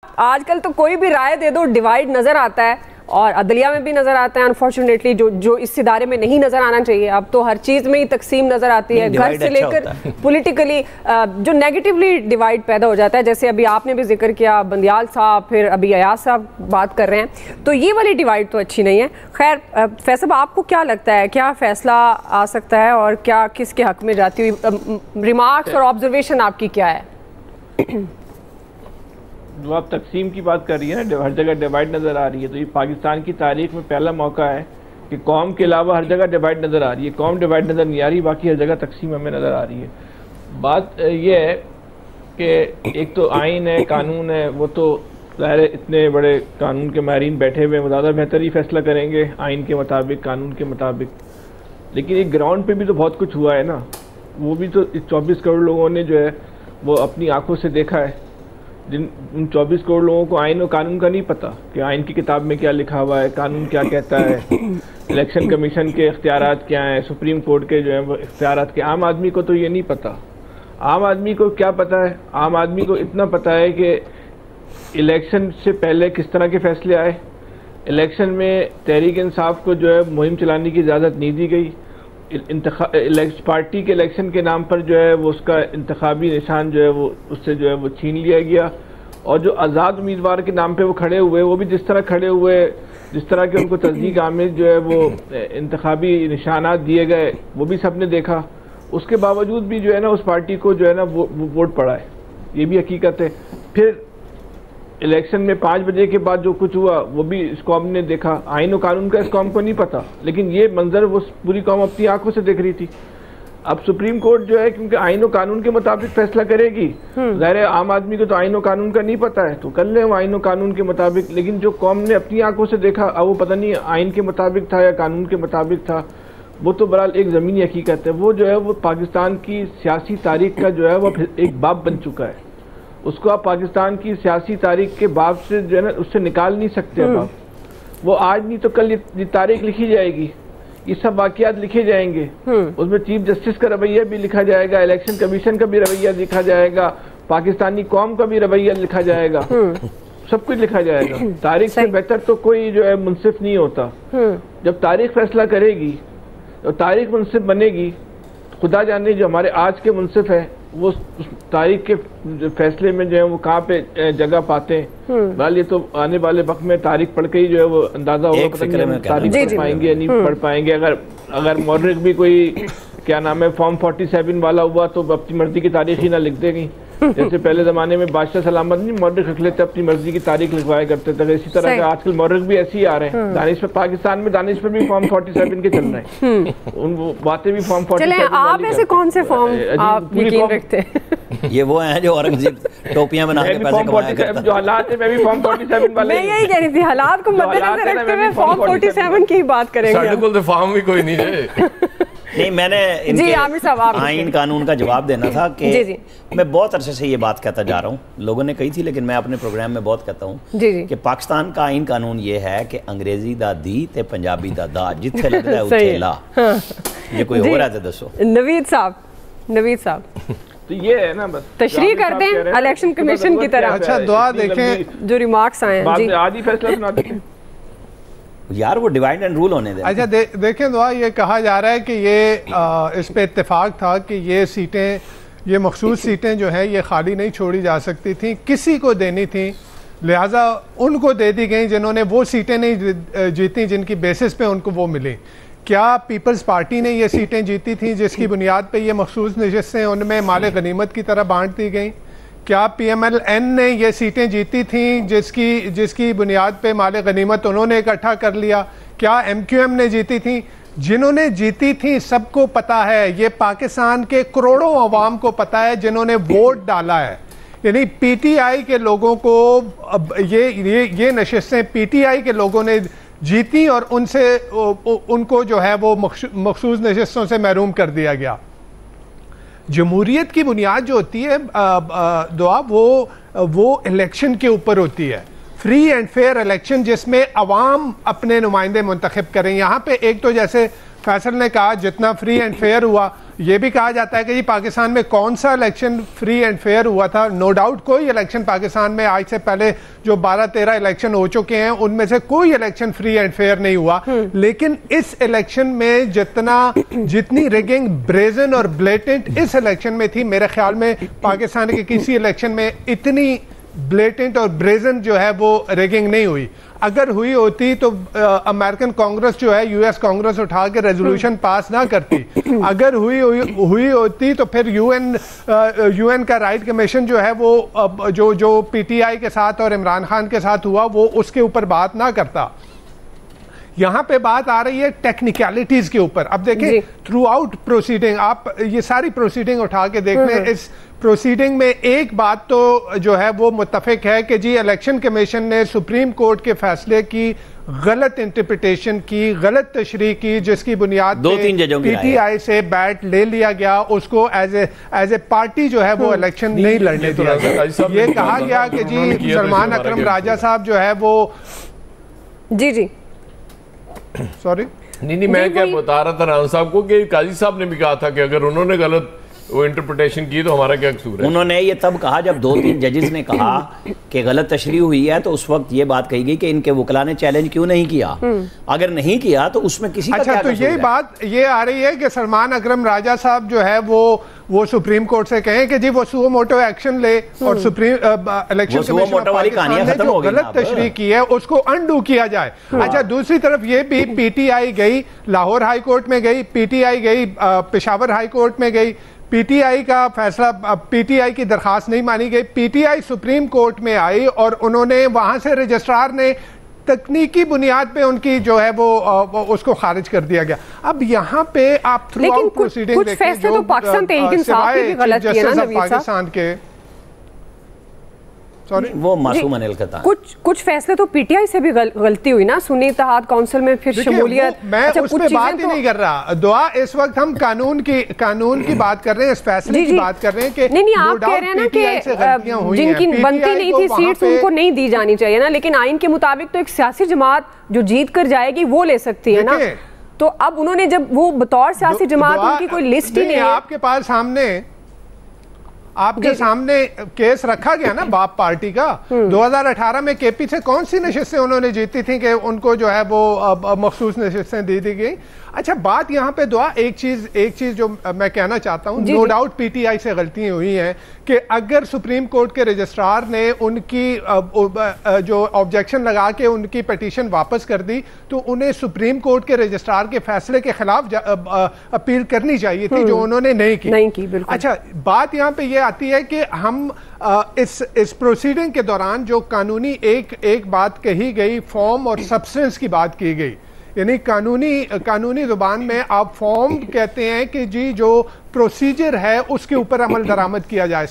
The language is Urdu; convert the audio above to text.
آج کل تو کوئی بھی رائے دے دو ڈیوائیڈ نظر آتا ہے اور عدلیہ میں بھی نظر آتا ہے انفارچونیٹلی، جو اس ادارے میں نہیں نظر آنا چاہیے. اب تو ہر چیز میں ہی تقسیم نظر آتی ہے، گھر سے لے کر پولیٹیکلی جو نیگیٹیولی ڈیوائیڈ پیدا ہو جاتا ہے. جیسے ابھی آپ نے بھی ذکر کیا بندیال صاحب، پھر ابھی ایاز صاحب بات کر رہے ہیں، تو یہ والی ڈیوائیڈ تو اچھی نہیں ہے. خیر فیصل آپ کو کیا لگتا ہے کیا فیصلہ آ سکتا ہے اور کیا کس کے حق میں جاتی ہوئی ریمارکس اور آبزرویشن آپ کی کیا ہے؟ جو آپ تقسیم کی بات کر رہی ہیں نا، ہر جگہ ڈیوائیڈ نظر آ رہی ہے، تو یہ پاکستان کی تاریخ میں پہلا موقع ہے کہ قوم کے علاوہ ہر جگہ ڈیوائیڈ نظر آ رہی ہے. قوم ڈیوائیڈ نظر نہیں آ رہی، باقی ہر جگہ تقسیم ہمیں نظر آ رہی ہے. بات یہ ہے کہ ایک تو آئین ہے، قانون ہے، وہ تو ظاہر ہے اتنے بڑے قانون کے ماہرین بیٹھے ہوئے ہیں، وہ زیادہ بہتر ہی فیصلہ کریں گے آئین کے مطابق، قانون کے مطابق. لیکن ایک گراؤنڈ پہ بھی تو بہت کچھ ہوا ہے نا. وہ بھی تو 24 کروڑ لوگوں نے جو ہے وہ اپنی آنکھوں سے دیکھا ہے. ان 24 کروڑ لوگوں کو آئین و قانون کا نہیں پتا کہ آئین کی کتاب میں کیا لکھا ہوا ہے، قانون کیا کہتا ہے، الیکشن کمیشن کے اختیارات کیا ہیں، سپریم کورٹ کے جو ہیں وہ اختیارات کے. عام آدمی کو تو یہ نہیں پتا. عام آدمی کو کیا پتا ہے؟ عام آدمی کو اتنا پتا ہے کہ الیکشن سے پہلے کس طرح کے فیصلے آئے، الیکشن میں تحریک انصاف کو جو ہے مہم چلانے کی اجازت نہیں دی گئی، پارٹی کے الیکشن کے نام پر جو ہے وہ اس کا انتخابی نشان جو ہے وہ اس سے جو ہے وہ چھین لیا گیا، اور جو آزاد امیدوار کے نام پہ وہ کھڑے ہوئے وہ بھی جس طرح کھڑے ہوئے، جس طرح کہ ان کو تصدیق آمیز جو ہے وہ انتخابی نشانات دیے گئے وہ بھی سب نے دیکھا. اس کے باوجود بھی جو ہے نا اس پارٹی کو جو ہے نا وہ ووٹ پڑا ہے. یہ بھی حقیقت ہے. پھر الیکشن میں 5 بجے کے بعد جو کچھ ہوا وہ بھی اس قوم نے دیکھا. آئین و قانون کا اس قوم کو نہیں پتا، لیکن یہ منظر وہ پوری قوم اپنی آنکھوں سے دیکھ رہی تھی. اب سپریم کورٹ جو ہے کیونکہ آئین و قانون کے مطابق فیصلہ کرے گی، ظاہر عام آدمی کو تو آئین و قانون کا نہیں پتا ہے تو کر لیں وہ آئین و قانون کے مطابق. لیکن جو قوم نے اپنی آنکھوں سے دیکھا اب وہ پتہ نہیں آئین کے مطابق تھا یا قانون کے مطابق تھا، وہ تو بہرحال ایک زمینی حقیقت ہے. وہ جو ہے وہ پاکستان کی سیاسی تاریخ کا جو ہے وہ ایک باب بن چکا ہے. اس کو آپ پاکستان کی سیاسی تاریخ کے باب سے جو ہے نا اس سے نکال نہیں سکتے. اب وہ آج نہیں تو کل یہ تاریخ لکھی جائے گی، یہ سب واقعات لکھے جائیں گے. اس میں چیف جسٹس کا رویہ بھی لکھا جائے گا، الیکشن کمیشن کا بھی رویہ لکھا جائے گا، پاکستانی قوم کا بھی رویہ لکھا جائے گا، سب کچھ لکھا جائے گا. تاریخ سے بہتر تو کوئی جو ہے منصف نہیں ہوتا. جب تاریخ فیصلہ کرے گی اور تاریخ منصف بنے گی، خدا جانے جو ہمارے آج کے منصف ہیں وہ تاریخ کے فیصلے میں جو ہے وہ کہاں پہ جگہ پاتے ہیں. بہرحال یہ تو آنے والے وقت میں تاریخ پڑھ کے ہی جو ہے وہ اندازہ ہوگا، تاریخ پڑھ پائیں گے یا نہیں پڑھ پائیں گے. اگر مورخ بھی کوئی کیا نام ہے فارم 47 والا ہوا تو اپنی مرضی کی تاریخ ہی نہ لکھ دے گی. جیسے پہلے زمانے میں بادشاہ سلامت نہیں مورخ رکھ لیتے، اپنی مرضی کی تاریخ لکھوایا کرتے تھے. اسی طرح کے آج کل مورخ بھی ایسے ہی آ رہے ہیں. دانش پر پاکستان میں دانش پر بھی فارم 47 کے چل رہے ہیں، ان باتیں بھی فارم 47. چلیں آپ ایسے کون سے فارم آپ یقین رکھتے ہیں؟ یہ وہ ہیں جو اورنگزیب ٹوپیاں بنا کے پیسے کمایا کرتا ہے. جو حالات ہیں میں بھی فارم 47 والے. میں یہی کہہ رہی تھی حالات کو مد نظر رکھتے ہوئے فارم 47 کی بات کریں گے. ساڈے کول تے فارم بھی کوئی نہیں ہے. نہیں میں نے ان کے آئین قانون کا جواب دینا تھا کہ میں بہت عرصے سے یہ بات کہتا جا رہا ہوں، لوگوں نے کہی تھی لیکن میں اپنے پروگرام میں بہت کہتا ہوں کہ پاکستان کا آئین قانون یہ ہے کہ انگریزی دا دی تے پنجابی دا دا، جتھے لگتا ہے اتھے لا. یہ کوئی ہو رہا ہے دسو. نوید صاحب تو یہ ہے نا بس تشریح کر دیں الیکشن کمیشن کی طرح. اچھا دعا دیکھیں جو ریمارکس آئے ہیں آج ہی فیصلہ سنا دیں یار، وہ ڈیوائیڈ اینڈ رول ہونے دیں. اچھا دیکھیں دعا، یہ کہا جا رہا ہے کہ یہ اس پہ اتفاق تھا کہ یہ سیٹیں، یہ مخصوص سیٹیں جو ہیں یہ خالی نہیں چھوڑی جا سکتی تھیں، کسی کو دینی تھیں، لہٰذا ان کو دے دی گئیں جنہوں نے وہ سیٹیں نہیں جیتی جن کی بیسس پہ ان کو وہ ملی. کیا پیپلز پارٹی نے یہ سیٹیں جیتی تھیں جس کی بنیاد پہ یہ مخصوص نشستیں ان میں مال غنیمت کی طرح بانٹ دی گئیں؟ کیا پی ایم ایل این نے یہ سیٹیں جیتی تھیں جس کی بنیاد پہ مال غنیمت انہوں نے اکٹھا کر لیا؟ کیا ایم کیو ایم نے جیتی تھیں؟ جنہوں نے جیتی تھیں سب کو پتا ہے، یہ پاکستان کے کروڑوں عوام کو پتا ہے جنہوں نے ووٹ ڈالا ہے. یعنی پی ٹی آئی کے لوگوں کو یہ نشستیں پی ٹی آئی کے لوگوں نے جیتی اور ان کو جو ہے وہ مخصوص نشستوں سے محروم کر دیا گیا. جمہوریت کی بنیاد جو ہوتی ہے دعا وہ الیکشن کے اوپر ہوتی ہے، فری اینڈ فیئر الیکشن جس میں عوام اپنے نمائندے منتخب کریں. یہاں پہ ایک تو جیسے فیصل نے کہا جتنا فری اینڈ فیئر ہوا یہ بھی کہا جاتا ہے کہ جی پاکستان میں کون سا الیکشن فری اینڈ فیئر ہوا تھا. نو ڈاؤٹ کوئی الیکشن پاکستان میں آج سے پہلے جو 12-13 الیکشن ہو چکے ہیں ان میں سے کوئی الیکشن فری اینڈ فیئر نہیں ہوا, لیکن اس الیکشن میں جتنی ریگنگ بریزن اور بلیٹنٹ اس الیکشن میں تھی, میرے خیال میں پاکستان کے کسی الیکشن میں اتنی بلیٹنٹ اور بریزن جو ہے وہ ریگنگ نہیں ہوئی. اگر ہوئی ہوتی تو امریکن کانگریس جو ہے یو ایس کانگریس اٹھا کے ریزولوشن پاس نہ کرتی. اگر ہوئی ہوتی تو پھر یو این کا رائٹ کمیشن جو ہے وہ جو پی ٹی آئی کے ساتھ اور عمران خان کے ساتھ ہوا وہ اس کے اوپر بات نہ کرتا. یہاں پہ بات آ رہی ہے ٹیکنیکلٹیز کے اوپر. اب دیکھیں تھرو آؤٹ پروسیڈنگ, آپ یہ ساری پروسیڈنگ اٹھا کے دیکھ لیں, اس پروسیڈنگ میں ایک بات تو جو ہے وہ متفق ہے کہ جی الیکشن کمیشن نے سپریم کورٹ کے فیصلے کی غلط انٹرپریٹیشن کی, غلط تشریح کی, جس کی بنیاد پہ پی ٹی آئی سے بیٹ لے لیا گیا, اس کو ایز اے پارٹی جو ہے وہ الیکشن نہیں لڑنے دیا گیا. یہ کہا گیا کہ جی سلمان اکرم راجہ صاحب جو ہے وہ جی سوری نہیں میں کیا بتا رہا تھا رانا صاحب کو کہ قاضی صاحب نے بھی کہا تھا کہ اگر انہوں نے غلط وہ انٹرپریٹیشن کی تو ہمارا کیا قصور ہے. انہوں نے یہ تب کہا جب 2-3 ججز نے کہا کہ غلط تشریح ہوئی ہے, تو اس وقت یہ بات کہی گئی کہ ان کے وکلاء نے چیلنج کیوں نہیں کیا. اگر نہیں کیا تو اس میں کسی کا کیا قصور ہے. اچھا, تو یہ بات یہ آ رہی ہے کہ سلمان اکرم راجہ صاحب جو ہے وہ سپریم کورٹ سے کہیں کہ جی وہ سو موٹو ایکشن لے, اور supreme election commission of Pakistan نے جو غلط تشریح کی ہے اس کو انڈو کیا جائے. اچھا, دوسری طرف یہ بھی پی ٹی آئی گئی لاہور ہائی کورٹ میں گئی, پی ٹی آئی گئی پشاور ہائی کورٹ میں گئی, پی ٹی آئی کا فیصلہ, پی ٹی آئی کی درخواست نہیں مانی گئی, P T I supreme court میں آئی اور انہوں نے وہاں سے رجسٹرار نے تکنیکی بنیاد پہ ان کی جو ہے وہ اس کو خارج کر دیا گیا. اب یہاں پہ آپ تھرو آؤٹ پروسیڈنگ دیکھیں جو پاکستان کے وہ معصوم انل خطان, کچھ فیصلے تو پی ٹی آئی سے بھی غلطی ہوئی نا, سنی اتحاد کونسل میں پھر شمولیت. میں اس پہ بات ہی نہیں کر رہا, دعا اس وقت ہم قانون کی بات کر رہے ہیں, اس فیصلے کی بات کر رہے ہیں کہ نہیں آپ کہہ رہے ہیں نا کہ جن کی بنتی نہیں تھی سیٹس ان کو نہیں دی جانی چاہیے نا, لیکن آئین کے مطابق تو ایک سیاسی جماعت جو جیت کر جائے گی وہ لے سکتی ہے نا. تو اب انہوں نے جب وہ بطور سیاسی جماعت ان کی کوئی لسٹ ہی نہیں ہے. آپ کے پاس آپ کے سامنے کیس رکھا گیا نا باپ پارٹی کا, 2018 میں کے پی سے کون سی نشستیں انہوں نے جیتی تھیں کہ ان کو جو ہے وہ مخصوص نشستیں دی گئی. اچھا, بات یہاں پہ دعا ایک چیز جو میں کہنا چاہتا ہوں, no doubt P T I سے غلطیاں ہوئی ہیں کہ اگر سپریم کورٹ کے رجسٹرار نے ان کی جو آبجیکشن لگا کے ان کی پیٹیشن واپس کر دی تو انہیں سپریم کورٹ کے رجسٹرار کے فیصلے کے خلاف اپیل کرنی چاہیے تھی, جو انہوں نے نہیں کی. اچھا, بات یہاں پہ یہ آتی ہے کہ ہم اس پروسیڈنگ کے دوران جو قانونی ایک بات کہی گئی, فارم اور سبسٹنس کی بات کی گئی, یعنی قانونی زبان میں آپ فارم کہتے ہیں کہ جی جو پروسیجر ہے اس کے اوپر عمل درآمد کیا جائے,